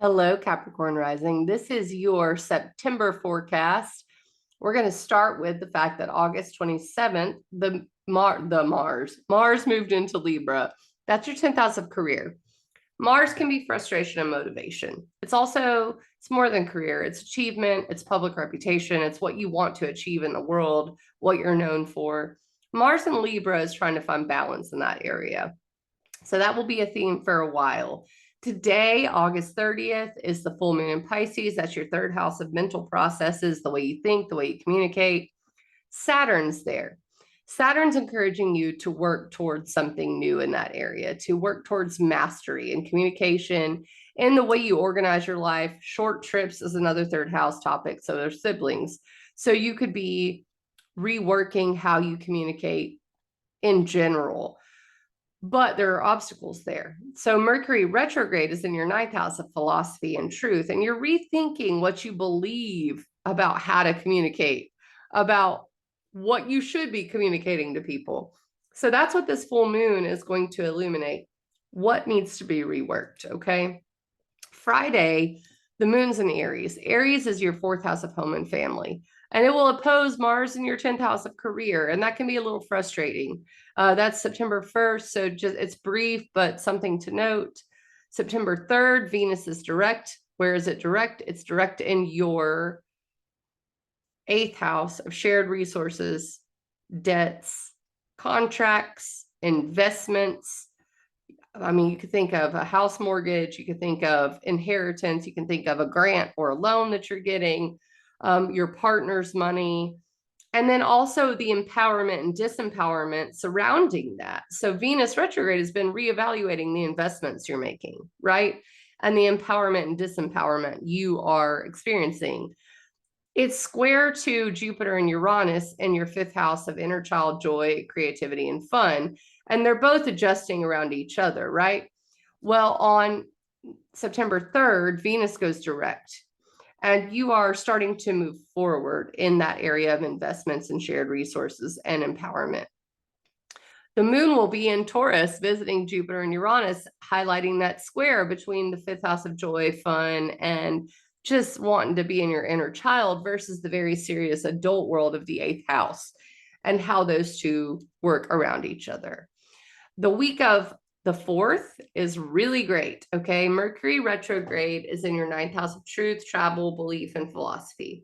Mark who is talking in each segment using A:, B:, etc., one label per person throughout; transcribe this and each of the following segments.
A: Hello, Capricorn rising. This is your September forecast. We're going to start with the fact that August 27th, Mars moved into Libra. That's your 10th house of career. Mars can be frustration and motivation. It's more than career. It's achievement, it's public reputation, it's what you want to achieve in the world, what you're known for. Mars in Libra is trying to find balance in that area. So that will be a theme for a while. Today, August 30th, is the full moon in Pisces. That's your third house of mental processes, the way you think, the way you communicate. Saturn's there. Saturn's encouraging you to work towards something new in that area, to work towards mastery and communication in the way you organize your life. Short trips is another third house topic. So they're siblings. So you could be reworking how you communicate in general, but there are obstacles there. So Mercury retrograde is in your ninth house of philosophy and truth, and you're rethinking what you believe about how to communicate, about what you should be communicating to people. So that's what this full moon is going to illuminate. What needs to be reworked, okay? Friday, the moon's in Aries. Aries is your fourth house of home and family, and it will oppose Mars in your 10th house of career, and that can be a little frustrating. That's September 1st, so just it's brief, but something to note. September 3rd, Venus is direct. Where is it direct? It's direct in your eighth house of shared resources, debts, contracts, investments. I mean, you could think of a house mortgage, you could think of inheritance, you can think of a grant or a loan that you're getting, your partner's money, and then also the empowerment and disempowerment surrounding that. So Venus retrograde has been reevaluating the investments you're making, right? And the empowerment and disempowerment you are experiencing. It's square to Jupiter and Uranus in your fifth house of inner child joy, creativity, and fun. And they're both adjusting around each other, right? Well, on September 3rd, Venus goes direct, and you are starting to move forward in that area of investments and shared resources and empowerment. The moon will be in Taurus visiting Jupiter and Uranus, highlighting that square between the fifth house of joy, fun, and just wanting to be in your inner child versus the very serious adult world of the eighth house, and how those two work around each other. The week of the 4th is really great. Okay. Mercury retrograde is in your ninth house of truth, travel, belief, and philosophy.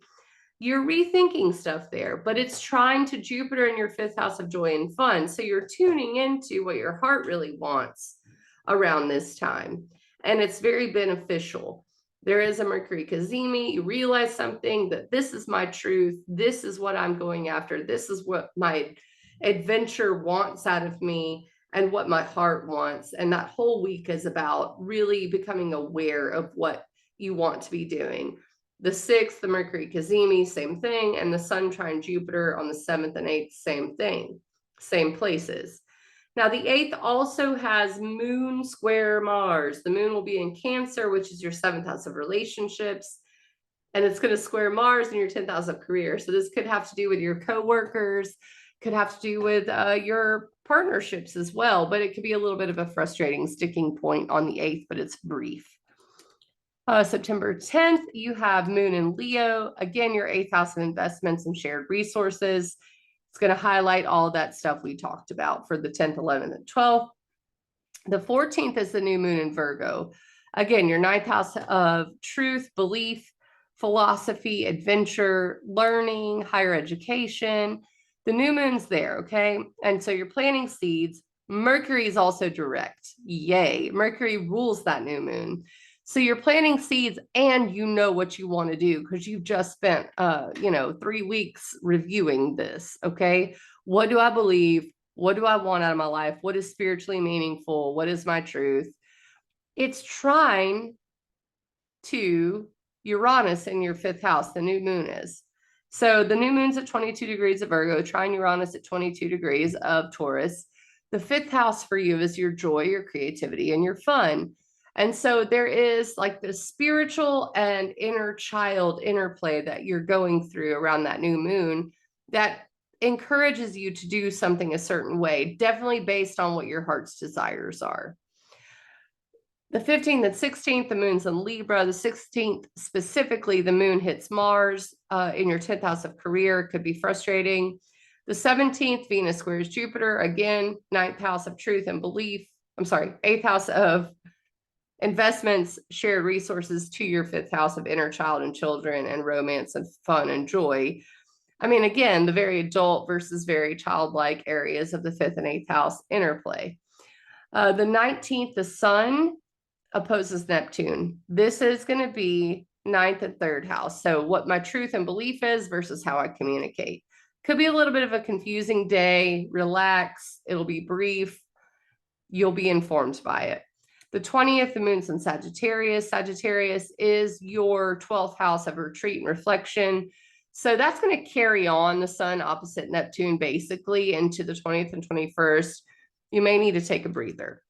A: You're rethinking stuff there, but it's trying to Jupiter in your fifth house of joy and fun. So you're tuning into what your heart really wants around this time. And it's very beneficial. There is a Mercury Cazimi. You realize something, that this is my truth. This is what I'm going after. This is what my adventure wants out of me and what my heart wants. And that whole week is about really becoming aware of what you want to be doing. The 6th, the Mercury Cazimi, same thing. And the Sun trine Jupiter on the 7th and 8th, same thing, same places. Now, the 8th also has Moon square Mars. The moon will be in Cancer, which is your 7th house of relationships. And it's going to square Mars in your 10th house of career. So this could have to do with your coworkers, could have to do with your partnerships as well. But it could be a little bit of a frustrating sticking point on the 8th, but it's brief. September 10th, you have Moon in Leo. Again, your 8th house of investments and shared resources. It's going to highlight all of that stuff we talked about for the 10th, 11th, and 12th. The 14th is the new moon in Virgo. Again, your 9th house of truth, belief, philosophy, adventure, learning, higher education. The new moon's there, okay? And so you're planting seeds. Mercury is also direct. Yay. Mercury rules that new moon. So you're planting seeds and you know what you want to do because you've just spent 3 weeks reviewing this. Okay. What do I believe? What do I want out of my life? What is spiritually meaningful? What is my truth? It's trine to Uranus in your fifth house, the new moon is. So the new moon's at 22 degrees of Virgo, trine Uranus at 22 degrees of Taurus. The fifth house for you is your joy, your creativity, and your fun. And so there is like the spiritual and inner child interplay that you're going through around that new moon that encourages you to do something a certain way, definitely based on what your heart's desires are. The 15th and 16th, the moon's in Libra. The 16th, specifically, the moon hits Mars in your 10th house of career. It could be frustrating. The 17th, Venus squares Jupiter. Again, 9th house of truth and belief. I'm sorry, 8th house of investments, shared resources, to your 5th house of inner child and children and romance and fun and joy. I mean, again, the very adult versus very childlike areas of the 5th and 8th house interplay. The 19th, the sun opposes Neptune. This is going to be 9th and 3rd house. So what my truth and belief is versus how I communicate. Could be a little bit of a confusing day. Relax. It'll be brief. You'll be informed by it. The 20th, the moon's in Sagittarius. Sagittarius is your 12th house of retreat and reflection. So that's going to carry on the sun opposite Neptune basically into the 20th and 21st. You may need to take a breather.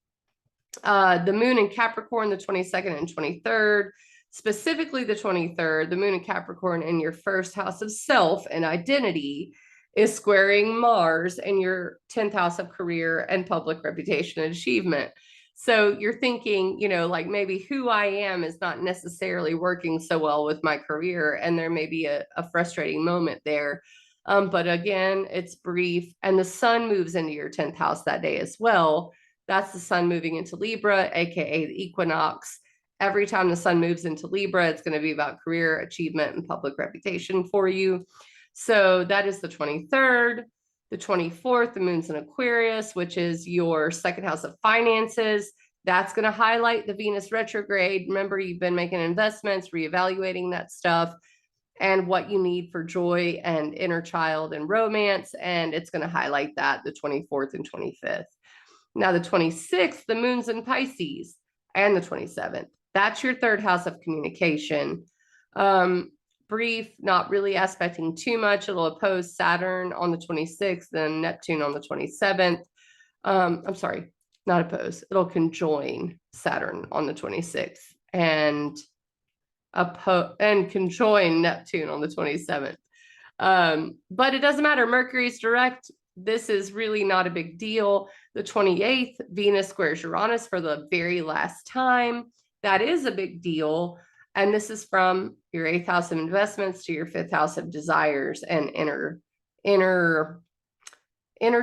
A: The moon in Capricorn, the 22nd and 23rd, specifically the 23rd, the moon in Capricorn in your 1st house of self and identity is squaring Mars in your 10th house of career and public reputation and achievement. So you're thinking, you know, like maybe who I am is not necessarily working so well with my career, and there may be a frustrating moment there. But again, it's brief, and the sun moves into your 10th house that day as well. That's the sun moving into Libra, aka the equinox. Every time the sun moves into Libra, it's going to be about career achievement and public reputation for you. So that is the 23rd. The 24th, the moon's in Aquarius, which is your 2nd house of finances. That's going to highlight the Venus retrograde. Remember, you've been making investments, reevaluating that stuff, and what you need for joy and inner child and romance. And it's going to highlight that the 24th and 25th. Now, the 26th, the moon's in Pisces, and the 27th. That's your 3rd house of communication. Brief, not really aspecting too much. It'll oppose Saturn on the 26th, then Neptune on the 27th. I'm sorry, not oppose. It'll conjoin Saturn on the 26th and conjoin Neptune on the 27th. But it doesn't matter. Mercury's direct. This is really not a big deal. The 28th, Venus squares Uranus for the very last time. That is a big deal. And this is from your 8th house of investments to your 5th house of desires and inner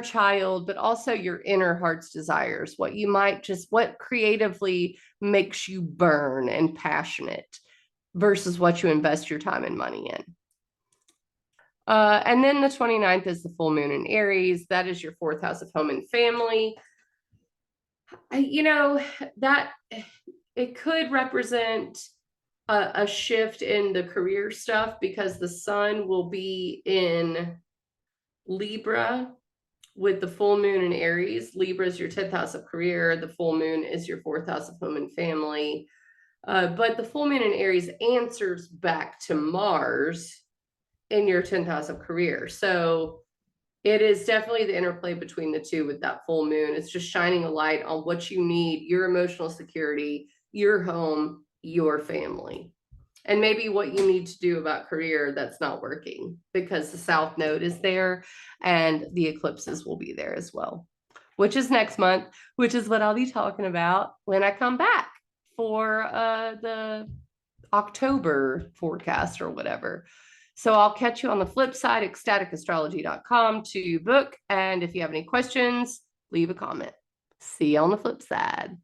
A: child, but also your inner heart's desires. What creatively makes you burn and passionate versus what you invest your time and money in. And then the 29th is the full moon in Aries. That is your 4th house of home and family. You know, that it could represent a shift in the career stuff because the sun will be in Libra with the full moon in Aries. Libra is your 10th house of career. The full moon is your 4th house of home and family. But the full moon in Aries answers back to Mars in your 10th house of career. So it is definitely the interplay between the two with that full moon. It's just shining a light on what you need, your emotional security, your home, your family, and maybe what you need to do about career that's not working because the South Node is there and the eclipses will be there as well, which is next month, which is what I'll be talking about when I come back for the October forecast or whatever. So I'll catch you on the flip side, ecstaticastrology.com to book. And if you have any questions, leave a comment. See you on the flip side.